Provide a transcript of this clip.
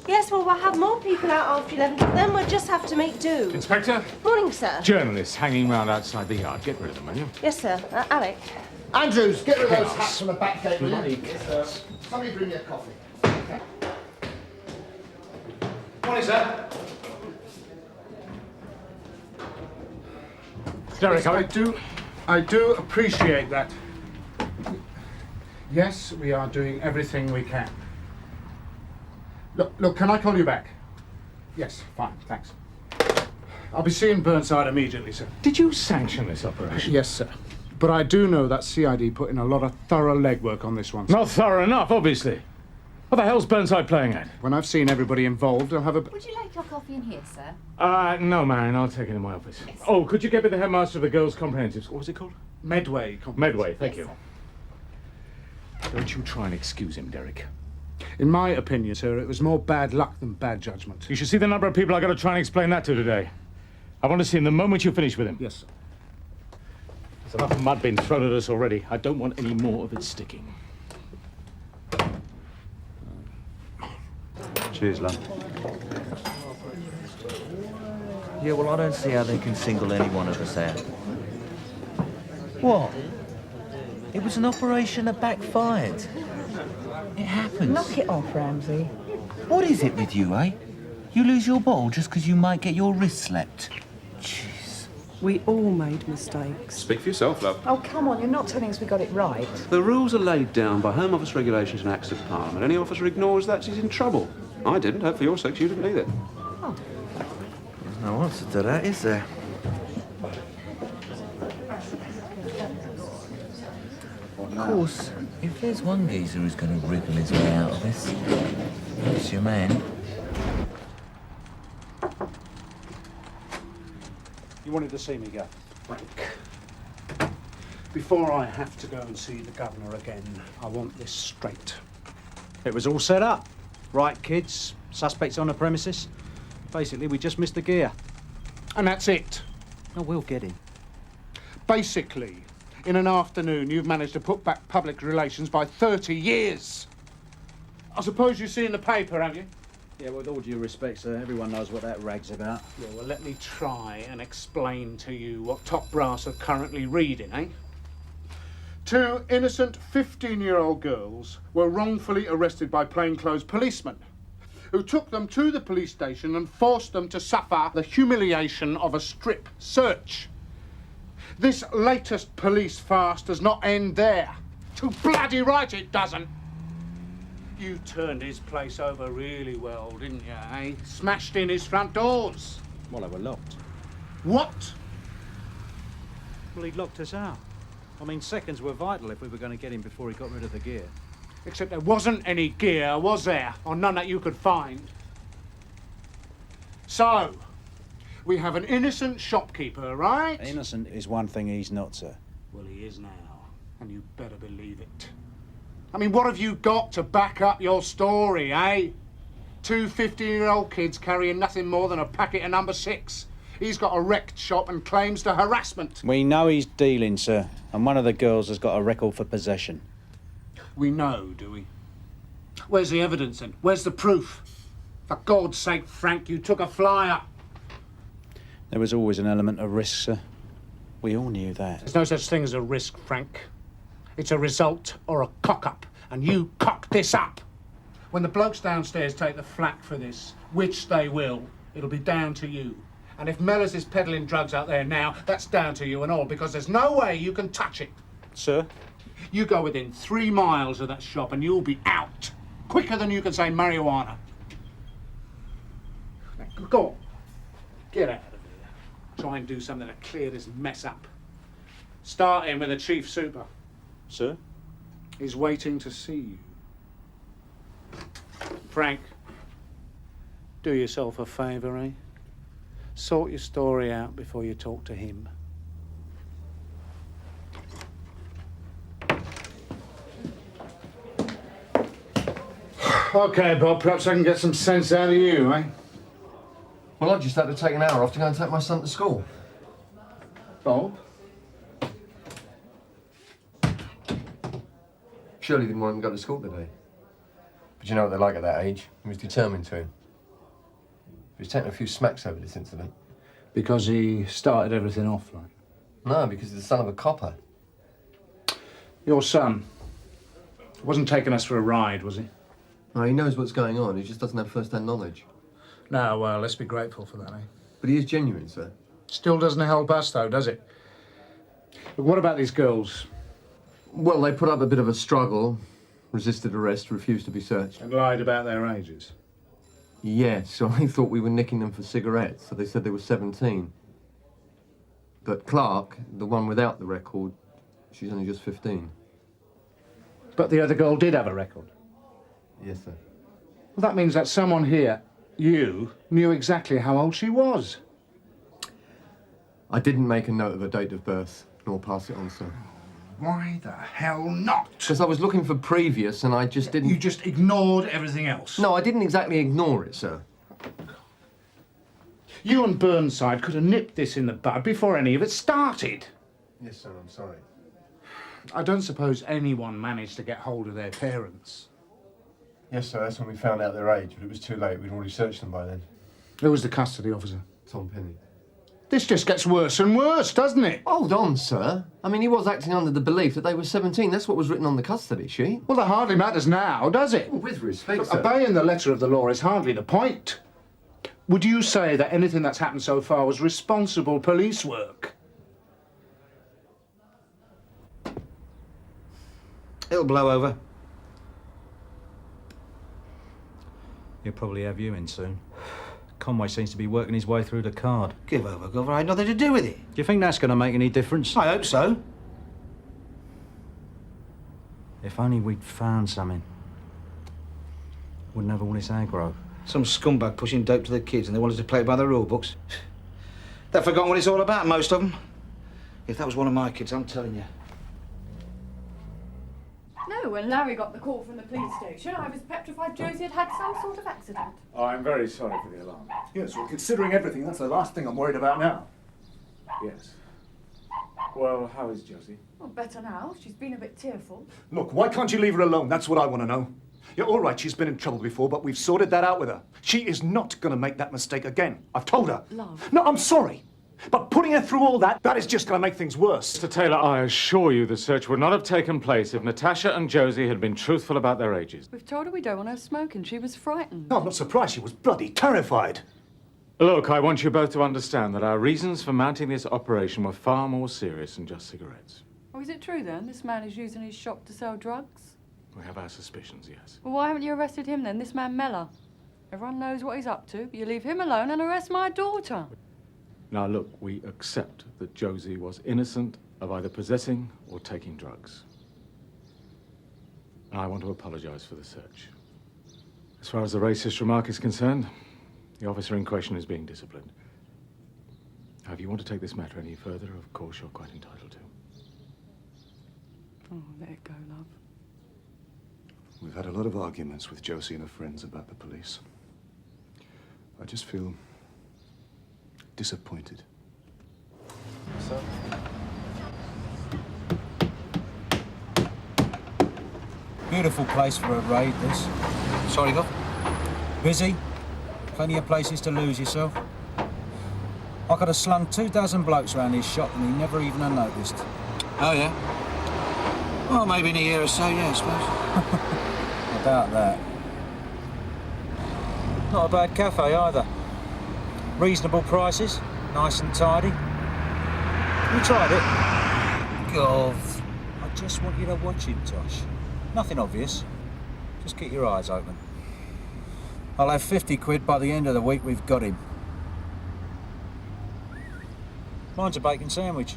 Yes, well, we'll have more people out after 11, but then we'll just have to make do. Inspector? Morning, sir. Journalists hanging around outside the yard. Get rid of them, will you? Yes, sir. Alec. Andrews, get rid of those hats from the back gate, will Bloody you? Yes, sir. Somebody bring me a coffee. Okay. Morning, sir. Derek, I do appreciate that. Yes, we are doing everything we can. Look, can I call you back? Yes, fine, thanks. I'll be seeing Burnside immediately, sir. Did you sanction this operation? Yes, sir. But I do know that CID put in a lot of thorough legwork on this one, sir. Not thorough enough, obviously. What the hell's Burnside playing at? When I've seen everybody involved, I'll have a... Would you like your coffee in here, sir? No, Marion, I'll take it in my office. Yes. Oh, could you get me the headmaster of the girls' comprehensive school? What was it called? Medway. Medway, thank Yes, you. sir. Don't you try and excuse him, Derek. In my opinion, sir, it was more bad luck than bad judgment. You should see the number of people I got to try and explain that to today. I want to see him the moment you finish with him. Yes, sir. There's enough mud being thrown at us already. I don't want any more of it sticking. Cheers, love. Yeah, well, I don't see how they can single any one of us out. What? It was an operation that backfired. It happens. Knock it off, Ramsey. What is it with you, eh? You lose your ball just because you might get your wrist slapped. Jeez. We all made mistakes. Speak for yourself, love. Oh, come on, you're not telling us we got it right. The rules are laid down by Home Office regulations and Acts of Parliament. Any officer ignores that, he's in trouble. I didn't. Hope for your sakes you didn't either. There's no answer to that, is there? Of course, if there's one geezer who's going to wriggle his way out of this, it's your man. You wanted to see me, Gav? Frank. Before I have to go and see the governor again, I want this straight. It was all set up. Right, kids, suspects on the premises. Basically, we just missed the gear. And that's it. Oh, we'll get him. Basically, in an afternoon, you've managed to put back public relations by 30 years. I suppose you've seen the paper, have you? Yeah, with all due respect, sir, everyone knows what that rag's about. Yeah, well, let me try and explain to you what top brass are currently reading, eh? 2 innocent 15-year-old girls were wrongfully arrested by plainclothes policemen who took them to the police station and forced them to suffer the humiliation of a strip search. This latest police farce does not end there. Too bloody right it doesn't. You turned his place over really well, didn't you, eh? Smashed in his front doors. Well, they were locked. What? Well, he'd locked us out. I mean, seconds were vital if we were going to get him before he got rid of the gear. Except there wasn't any gear, was there? Or none that you could find. So, we have an innocent shopkeeper, right? Innocent is one thing he's not, sir. Well, he is now, and you better believe it. I mean, what have you got to back up your story, eh? 2 15-year-old kids carrying nothing more than a packet of number 6. He's got a wrecked shop and claims to harassment. We know he's dealing, sir, and one of the girls has got a record for possession. We know, do we? Where's the evidence then? Where's the proof? For God's sake, Frank, you took a flyer. There was always an element of risk, sir. We all knew that. There's no such thing as a risk, Frank. It's a result or a cock-up, and you cocked this up. When the blokes downstairs take the flak for this, which they will, it'll be down to you. And if Mellors is peddling drugs out there now, that's down to you and all, because there's no way you can touch it. Sir? You go within 3 miles of that shop and you'll be out. Quicker than you can say marijuana. Now, go on. Get out of here. Try and do something to clear this mess up. Starting with the chief super. Sir? He's waiting to see you. Frank, do yourself a favour, eh? Sort your story out before you talk to him. Okay, Bob, perhaps I can get some sense out of you, eh? Well, I just had to take an hour off to go and take my son to school. Bob? Shirley didn't want him to go to school today. But you know what they're like at that age? He was determined to. He's taken a few smacks over this incident. Because he started everything off, like? No, because he's the son of a copper. Your son wasn't taking us for a ride, was he? No, he knows what's going on. He just doesn't have first-hand knowledge. No, well, let's be grateful for that, eh? But he is genuine, sir. Still doesn't help us, though, does it? But what about these girls? Well, they put up a bit of a struggle, resisted arrest, refused to be searched. And lied about their ages? Yes, so I thought we were nicking them for cigarettes, so they said they were 17. But Clark, the one without the record, she's only just 15. But the other girl did have a record? Yes, sir. Well, that means that someone here, you, knew exactly how old she was. I didn't make a note of her date of birth, nor pass it on, sir. Why the hell not? Because I was looking for previous and I just didn't... You just ignored everything else. No, I didn't exactly ignore it, sir. You and Burnside could have nipped this in the bud before any of it started. Yes, sir, I'm sorry. I don't suppose anyone managed to get hold of their parents. Yes, sir, that's when we found out their age, but it was too late. We'd already searched them by then. Who was the custody officer? Tom Penny. This just gets worse and worse, doesn't it? Hold on, sir. I mean, he was acting under the belief that they were 17. That's what was written on the custody sheet. Well, that hardly matters now, does it? Well, with respect, Look, sir. obeying the letter of the law is hardly the point. Would you say that anything that's happened so far was responsible police work? It'll blow over. He'll probably have you in soon. Conway seems to be working his way through the card. Give over, Governor. I had nothing to do with it. Do you think that's going to make any difference? I hope so. If only we'd found something. Wouldn't have all this aggro. Some scumbag pushing dope to the kids and they wanted to play by the rule books. They've forgotten what it's all about, most of them. If that was one of my kids, I'm telling you. No, when Larry got the call from the police station, I was petrified Josie had had some sort of accident. Oh, I'm very sorry for the alarm. Yes, well, considering everything, that's the last thing I'm worried about now. Yes. Well, how is Josie? Well, better now. She's been a bit tearful. Look, why can't you leave her alone? That's what I want to know. Yeah, all right, she's been in trouble before, but we've sorted that out with her. She is not going to make that mistake again. I've told her. Love. No, I'm sorry. But putting her through all that, that is just going to make things worse. Mr. Taylor, I assure you the search would not have taken place if Natasha and Josie had been truthful about their ages. We've told her we don't want her smoking. She was frightened. No, I'm not surprised. She was bloody terrified. Look, I want you both to understand that our reasons for mounting this operation were far more serious than just cigarettes. Oh, is it true then? This man is using his shop to sell drugs? We have our suspicions, yes. Well, why haven't you arrested him then? This man Mellor. Everyone knows what he's up to, but you leave him alone and arrest my daughter. Now, look, we accept that Josie was innocent of either possessing or taking drugs. And I want to apologize for the search. As far as the racist remark is concerned, the officer in question is being disciplined. Now, if you want to take this matter any further, of course, you're quite entitled to. Oh, let it go, love. We've had a lot of arguments with Josie and her friends about the police. I just feel disappointed. Sir? Beautiful place for a raid, this. Sorry, Gov. Busy. Plenty of places to lose yourself. I could have slung 24 blokes around this shop and he never even have noticed. Oh, yeah? Well, maybe in a year or so, yeah, I suppose. I doubt that. Not a bad cafe either. Reasonable prices, nice and tidy. You tried it? Gov. I just want you to watch him, Tosh. Nothing obvious. Just keep your eyes open. I'll have 50 quid by the end of the week we've got him. Mine's a bacon sandwich.